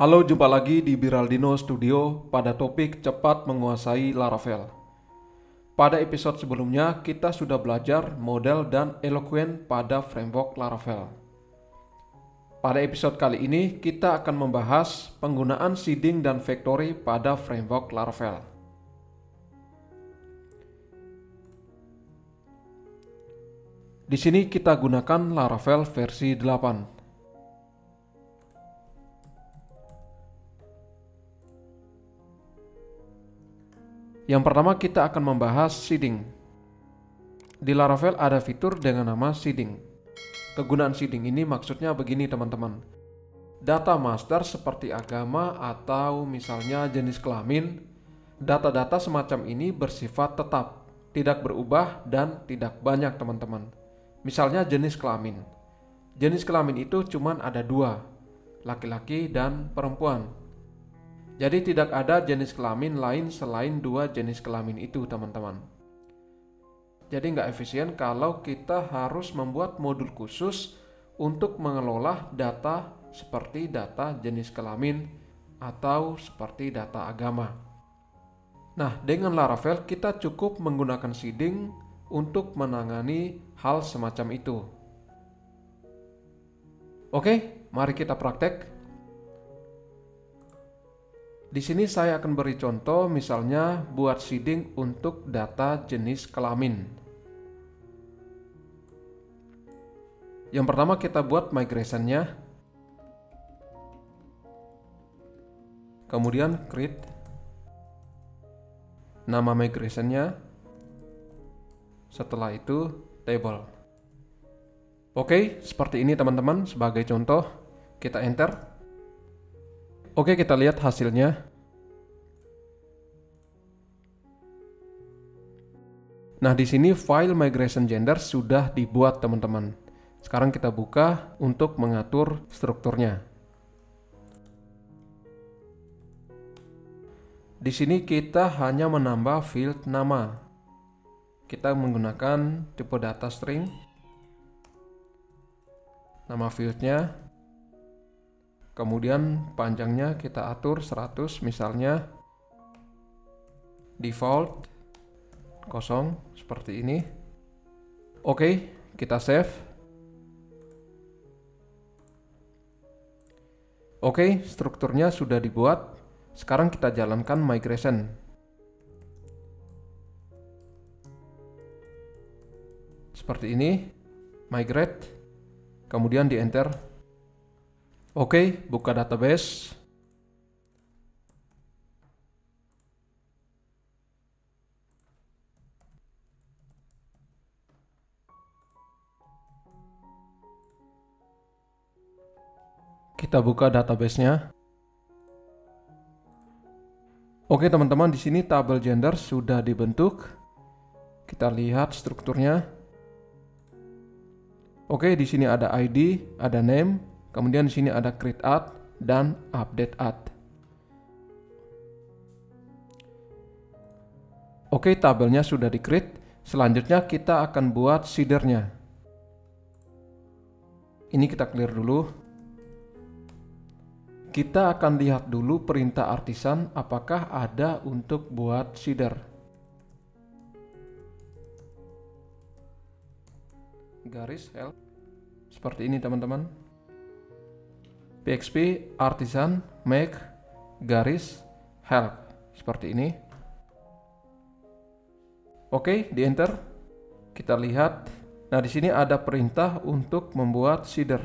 Halo, jumpa lagi di Biraldino Studio pada topik cepat menguasai Laravel. Pada episode sebelumnya, kita sudah belajar model dan eloquent pada framework Laravel. Pada episode kali ini, kita akan membahas penggunaan seeding dan factory pada framework Laravel. Di sini kita gunakan Laravel versi 8. Yang pertama kita akan membahas seeding. Di Laravel ada fitur dengan nama seeding. Kegunaan seeding ini maksudnya begini teman-teman. Data master seperti agama atau misalnya jenis kelamin, data-data semacam ini bersifat tetap, tidak berubah dan tidak banyak teman-teman. Misalnya jenis kelamin. Jenis kelamin itu cuma ada dua, laki-laki dan perempuan. Jadi tidak ada jenis kelamin lain selain dua jenis kelamin itu teman-teman. Jadi nggak efisien kalau kita harus membuat modul khusus untuk mengelola data seperti data jenis kelamin atau seperti data agama. Nah, dengan Laravel kita cukup menggunakan seeding untuk menangani hal semacam itu. Oke, mari kita praktek. Di sini saya akan beri contoh misalnya buat seeding untuk data jenis kelamin. Yang pertama kita buat migration-nya. Kemudian create nama migration-nya. Setelah itu table. Oke, seperti ini teman-teman. Sebagai contoh, kita enter. Oke, kita lihat hasilnya. Nah, di sini file migration gender sudah dibuat, teman-teman. Sekarang kita buka untuk mengatur strukturnya. Di sini kita hanya menambah field nama. Kita menggunakan tipe data string. Nama fieldnya. Kemudian panjangnya kita atur 100 misalnya. Default kosong seperti ini. Oke, kita save. Oke, strukturnya sudah dibuat. Sekarang kita jalankan migration. Seperti ini, migrate, kemudian di enter. Oke, buka database. Kita buka database-nya. Oke teman-teman, di sini tabel gender sudah dibentuk. Kita lihat strukturnya. Oke, di sini ada ID, ada name, kemudian di sini ada create add dan update add. Oke, tabelnya sudah di-create. Selanjutnya kita akan buat seedernya. Ini kita clear dulu. Kita akan lihat dulu perintah artisan apakah ada untuk buat seeder. Garis help seperti ini teman-teman. PHP artisan make garis help seperti ini. Oke, di enter. Kita lihat. Nah, di sini ada perintah untuk membuat seeder.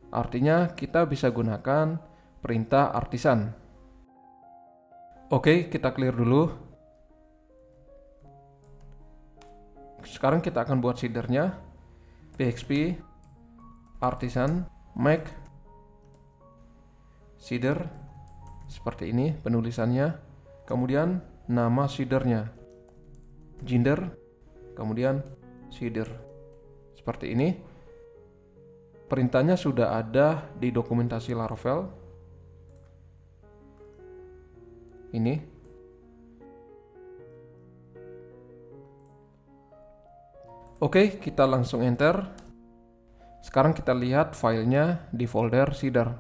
Artinya kita bisa gunakan perintah artisan. Oke, kita clear dulu. Sekarang kita akan buat seedernya. PHP artisan make seeder seperti ini penulisannya, kemudian nama seedernya gender, kemudian seeder seperti ini. Perintahnya sudah ada di dokumentasi Laravel ini. Oke, kita langsung enter. Sekarang kita lihat filenya di folder seeder.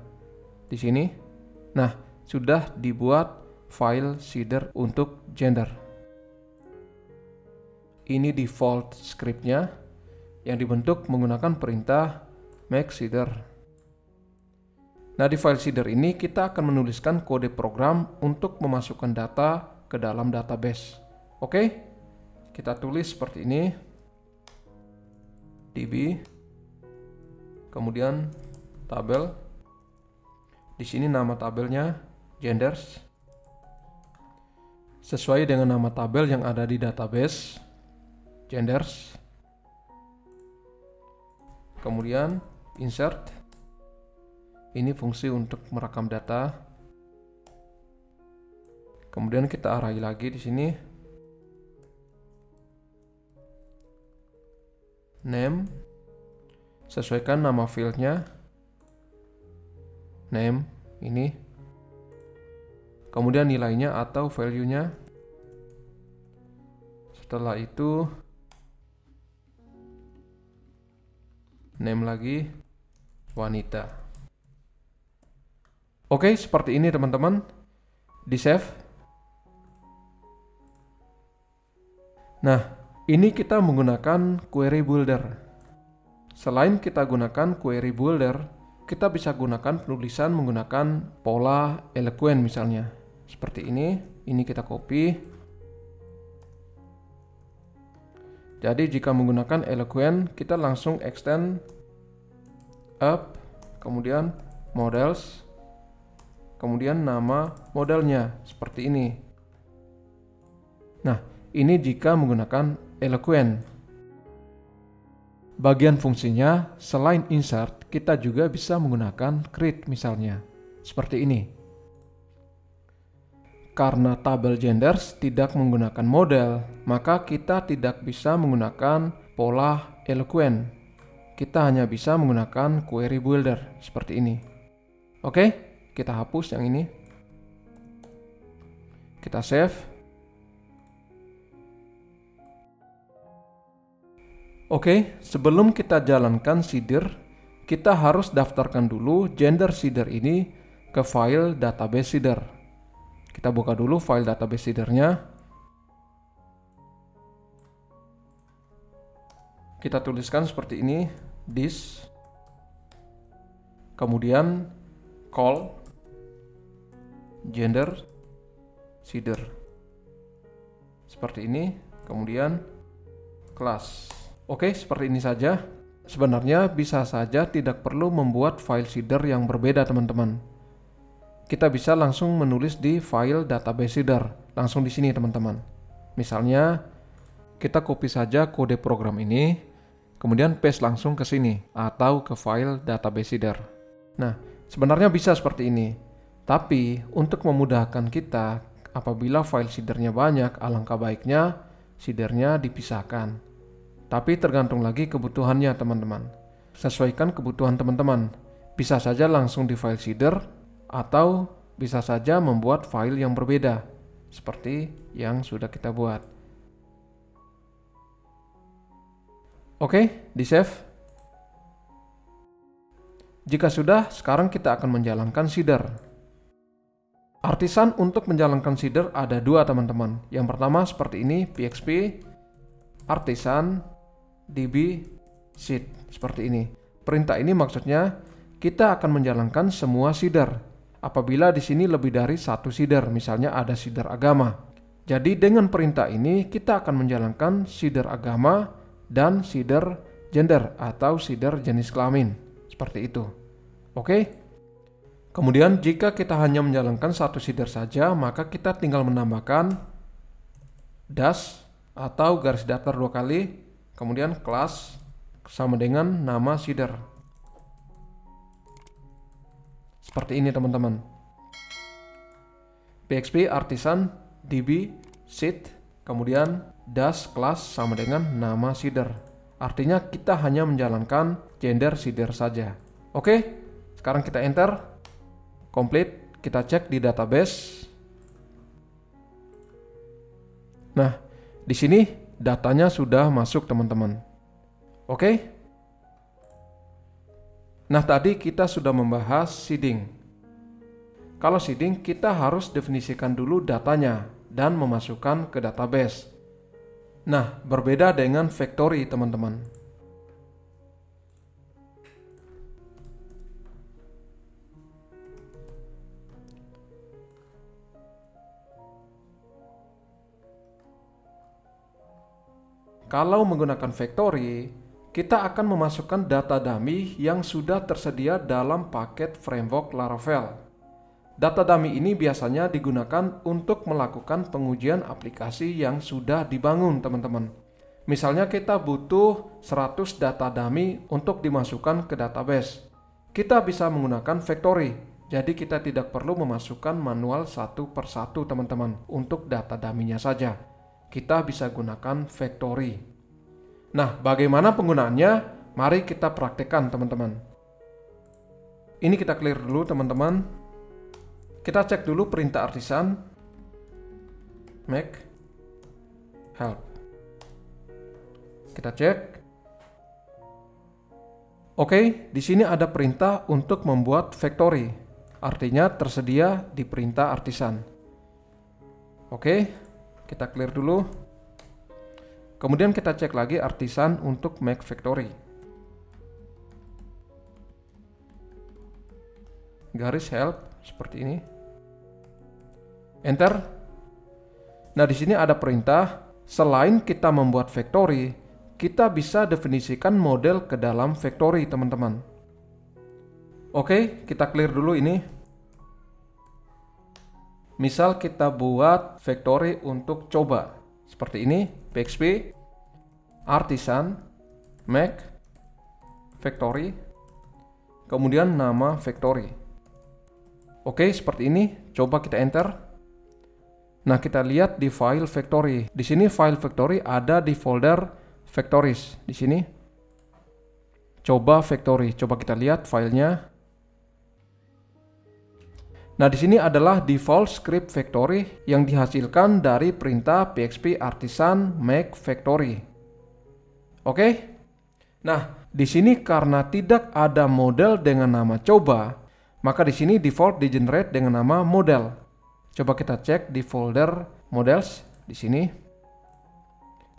Di sini Nah, sudah dibuat file seeder untuk gender. Ini default scriptnya yang dibentuk menggunakan perintah make seeder. Nah, di file seeder ini kita akan menuliskan kode program untuk memasukkan data ke dalam database. Oke, kita tulis seperti ini. DB, kemudian tabel. Di sini nama tabelnya genders, sesuai dengan nama tabel yang ada di database genders. Kemudian insert, ini fungsi untuk merekam data. Kemudian kita arahi lagi di sini name, sesuaikan nama fieldnya name ini, kemudian nilainya atau value-nya. Setelah itu name lagi wanita. Oke, seperti ini teman-teman. Di save. Nah, ini kita menggunakan query builder. Selain kita gunakan query builder, kita bisa gunakan penulisan menggunakan pola eloquent misalnya. Seperti ini kita copy. Jadi jika menggunakan eloquent, kita langsung extend up, kemudian models, kemudian nama modelnya seperti ini. Nah, ini jika menggunakan eloquent. Bagian fungsinya selain insert, kita juga bisa menggunakan create misalnya. Seperti ini. Karena tabel genders tidak menggunakan model, maka kita tidak bisa menggunakan pola eloquent. Kita hanya bisa menggunakan query builder seperti ini. Oke, kita hapus yang ini. Kita save. Oke, sebelum kita jalankan seeder, kita harus daftarkan dulu gender seeder ini ke file database seeder. Kita buka dulu file database seedernya. Kita tuliskan seperti ini, this, kemudian call gender seeder. Seperti ini, kemudian class. Oke, seperti ini saja. Sebenarnya bisa saja tidak perlu membuat file seeder yang berbeda teman-teman. Kita bisa langsung menulis di file database seeder, langsung di sini teman-teman. Misalnya, kita copy saja kode program ini, kemudian paste langsung ke sini, atau ke file database seeder. Nah, sebenarnya bisa seperti ini. Tapi, untuk memudahkan kita, apabila file seedernya banyak, alangkah baiknya seedernya dipisahkan. Tapi tergantung lagi kebutuhannya teman-teman. Sesuaikan kebutuhan teman-teman. Bisa saja langsung di file seeder, atau bisa saja membuat file yang berbeda, seperti yang sudah kita buat. Oke, di save. Jika sudah, sekarang kita akan menjalankan seeder. Artisan untuk menjalankan seeder ada dua teman-teman. Yang pertama seperti ini, PXP artisan db seed, seperti ini. Perintah ini maksudnya kita akan menjalankan semua seeder. Apabila di sini lebih dari satu seeder, misalnya ada seeder agama. Jadi dengan perintah ini kita akan menjalankan seeder agama dan seeder gender atau seeder jenis kelamin. Seperti itu. Oke? Kemudian jika kita hanya menjalankan satu seeder saja, maka kita tinggal menambahkan dash atau garis datar dua kali, kemudian kelas sama dengan nama seeder. Seperti ini teman-teman. PXP artisan db seed, kemudian dash kelas sama dengan nama seeder. Artinya kita hanya menjalankan gender seeder saja. Oke, sekarang kita enter. Complete, kita cek di database. Nah, di sini datanya sudah masuk teman-teman. Oke. Nah, tadi kita sudah membahas seeding. Kalau seeding, kita harus definisikan dulu datanya dan memasukkan ke database. Nah, berbeda dengan factory, teman-teman. Kalau menggunakan factory, kita akan memasukkan data dummy yang sudah tersedia dalam paket framework Laravel. Data dummy ini biasanya digunakan untuk melakukan pengujian aplikasi yang sudah dibangun, teman-teman. Misalnya kita butuh 100 data dummy untuk dimasukkan ke database. Kita bisa menggunakan factory, jadi kita tidak perlu memasukkan manual satu per satu, teman-teman, untuk data dummy-nya saja. Kita bisa gunakan factory. Nah, bagaimana penggunaannya? Mari kita praktekkan, teman-teman. Ini kita clear dulu, teman-teman. Kita cek dulu perintah artisan make help. Kita cek. Oke, di sini ada perintah untuk membuat factory. Artinya tersedia di perintah artisan. Oke, kita clear dulu. Kemudian kita cek lagi artisan untuk make factory. Garis help seperti ini. Enter. Nah, di sini ada perintah, selain kita membuat factory, kita bisa definisikan model ke dalam factory, teman-teman. Oke, kita clear dulu ini. Misal kita buat factory untuk coba. Seperti ini, PHP, artisan, make, factory, kemudian nama factory. Oke, seperti ini. Coba kita enter. Nah, kita lihat di file factory. Di sini file factory ada di folder factories. Di sini. Coba factory. Coba kita lihat filenya. Nah, di sini adalah default script factory yang dihasilkan dari perintah PHP artisan make factory. Oke? Nah, di sini karena tidak ada model dengan nama coba, maka di sini default di generate dengan nama model. Coba kita cek di folder models di sini.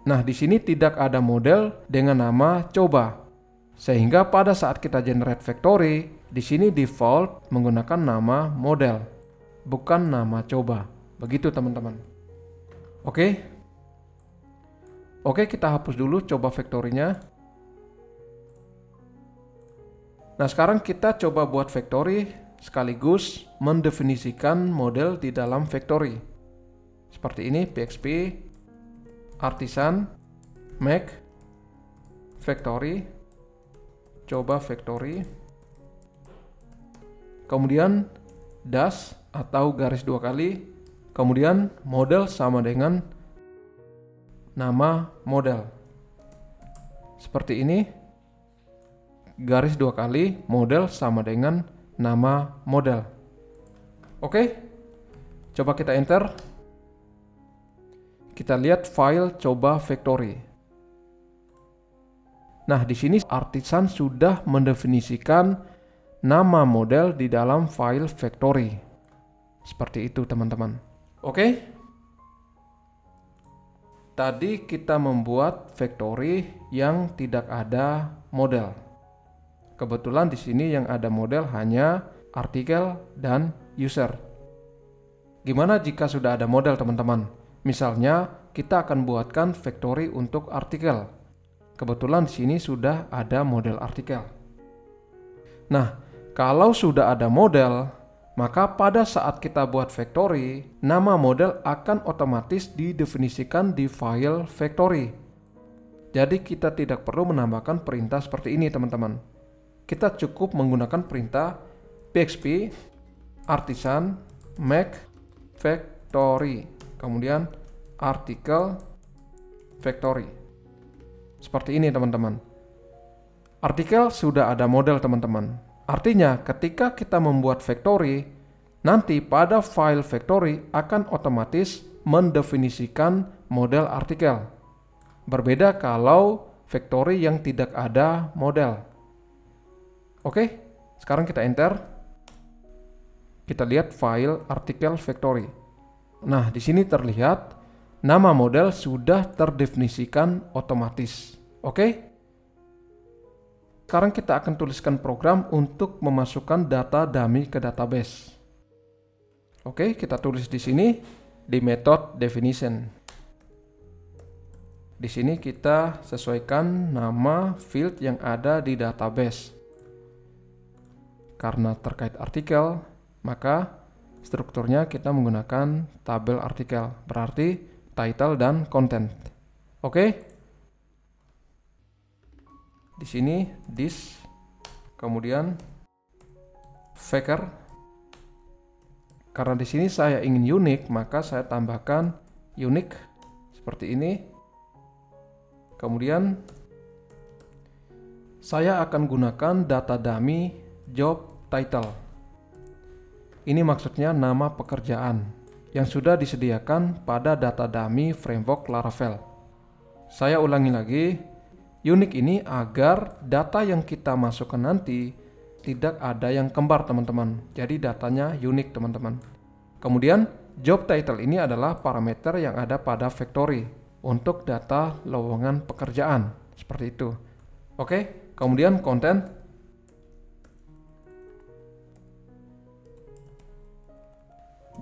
Nah, di sini tidak ada model dengan nama coba. Sehingga pada saat kita generate factory, di sini default menggunakan nama model, bukan nama coba. Begitu, teman-teman. Oke. Oke, kita hapus dulu coba factory-nya. Nah, sekarang kita coba buat factory sekaligus mendefinisikan model di dalam factory. Seperti ini, PHP artisan make factory, coba factory, kemudian dash atau garis 2 kali, kemudian model sama dengan nama model. Seperti ini, garis 2 kali, model sama dengan nama model. Oke, coba kita enter. Kita lihat file coba factory. Nah, di sini artisan sudah mendefinisikan nama model di dalam file factory. Seperti itu, teman-teman. Oke. Tadi kita membuat factory yang tidak ada model. Kebetulan di sini yang ada model hanya artikel dan user. Gimana jika sudah ada model, teman-teman? Misalnya, kita akan buatkan factory untuk artikel. Kebetulan di sini sudah ada model artikel. Nah, kalau sudah ada model, maka pada saat kita buat factory, nama model akan otomatis didefinisikan di file factory. Jadi kita tidak perlu menambahkan perintah seperti ini, teman-teman. Kita cukup menggunakan perintah PHP artisan make factory, kemudian artikel factory. Seperti ini, teman-teman. Artikel sudah ada model, teman-teman. Artinya ketika kita membuat factory, nanti pada file factory akan otomatis mendefinisikan model artikel. Berbeda kalau factory yang tidak ada model. Oke, sekarang kita enter. Kita lihat file artikel factory. Nah, di sini terlihat nama model sudah terdefinisikan otomatis. Oke? Sekarang kita akan tuliskan program untuk memasukkan data dummy ke database. Oke, kita tulis di sini di method definition. Di sini kita sesuaikan nama field yang ada di database. Karena terkait artikel, maka strukturnya kita menggunakan tabel artikel, berarti title dan content. Oke? Di sini this, kemudian Faker. Karena di sini saya ingin unique, maka saya tambahkan unique seperti ini. Kemudian saya akan gunakan data dummy job title. Ini maksudnya nama pekerjaan yang sudah disediakan pada data dummy framework Laravel. Saya ulangi lagi, unique ini agar data yang kita masukkan nanti tidak ada yang kembar teman-teman. Jadi datanya unik teman-teman. Kemudian job title ini adalah parameter yang ada pada factory untuk data lowongan pekerjaan. Seperti itu. Oke, kemudian content.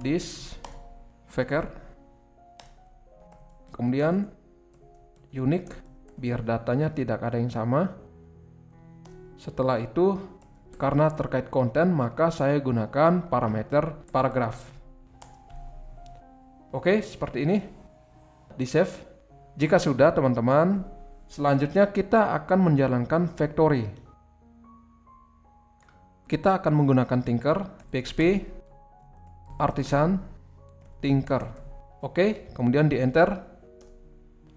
This Faker. Kemudian unique biar datanya tidak ada yang sama. Setelah itu, karena terkait konten, maka saya gunakan parameter paragraph. Oke, seperti ini. Di save. Jika sudah teman-teman, selanjutnya kita akan menjalankan factory. Kita akan menggunakan Tinker, PHP, Artisan, Tinker. Oke, kemudian di enter.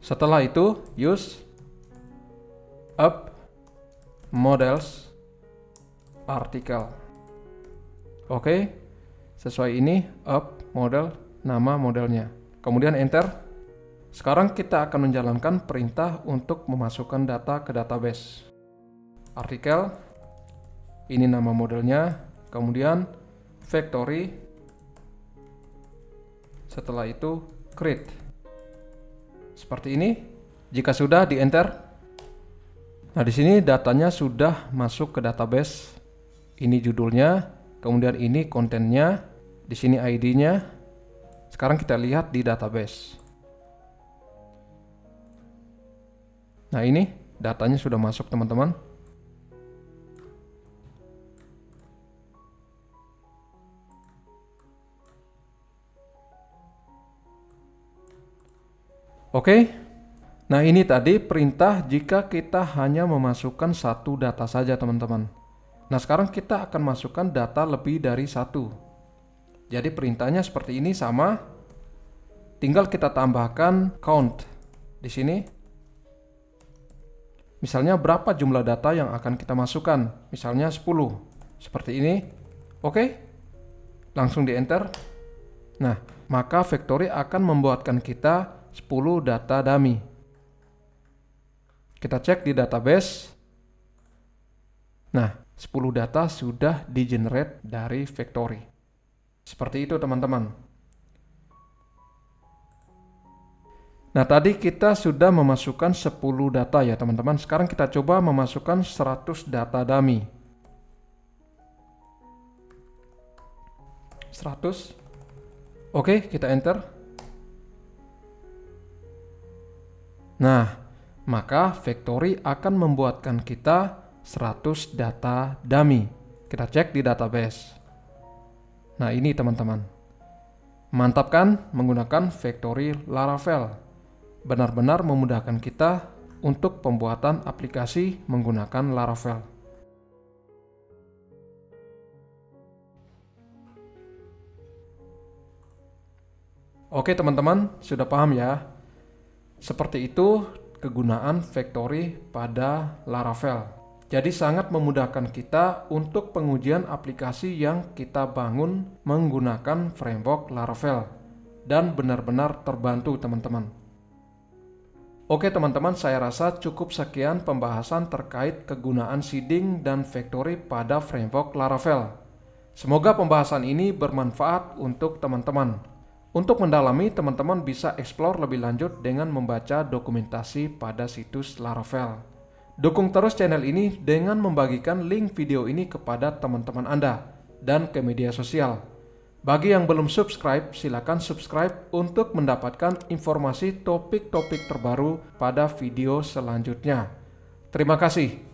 Setelah itu, use up models artikel. Oke, sesuai ini up model nama modelnya. Kemudian enter. Sekarang kita akan menjalankan perintah untuk memasukkan data ke database. Artikel, ini nama modelnya. Kemudian factory. Setelah itu create. Seperti ini. Jika sudah di enter. Nah, di sini datanya sudah masuk ke database. Ini judulnya, kemudian ini kontennya, di sini ID-nya. Sekarang kita lihat di database. Nah, ini datanya sudah masuk teman-teman. Oke. Nah, ini tadi perintah jika kita hanya memasukkan satu data saja teman-teman. Nah, sekarang kita akan masukkan data lebih dari satu. Jadi perintahnya seperti ini sama. Tinggal kita tambahkan count di sini. Misalnya berapa jumlah data yang akan kita masukkan? Misalnya 10. Seperti ini. Oke. Langsung di enter. Nah, maka factory akan membuatkan kita 10 data dummy. Kita cek di database. Nah, 10 data sudah di-generate dari factory. Seperti itu teman-teman. Nah, tadi kita sudah memasukkan 10 data ya teman-teman. Sekarang kita coba memasukkan 100 data dummy. 100. Oke, kita enter. Nah, maka factory akan membuatkan kita 100 data dummy. Kita cek di database. Nah, ini teman-teman. Mantap kan menggunakan factory Laravel. Benar-benar memudahkan kita untuk pembuatan aplikasi menggunakan Laravel. Oke teman-teman, sudah paham ya? Seperti itu kegunaan factory pada Laravel. Jadi sangat memudahkan kita untuk pengujian aplikasi yang kita bangun menggunakan framework Laravel. Dan benar-benar terbantu teman-teman. Oke teman-teman, saya rasa cukup sekian pembahasan terkait kegunaan seeding dan factory pada framework Laravel. Semoga pembahasan ini bermanfaat untuk teman-teman. Untuk mendalami, teman-teman bisa eksplor lebih lanjut dengan membaca dokumentasi pada situs Laravel. Dukung terus channel ini dengan membagikan link video ini kepada teman-teman Anda dan ke media sosial. Bagi yang belum subscribe, silakan subscribe untuk mendapatkan informasi topik-topik terbaru pada video selanjutnya. Terima kasih.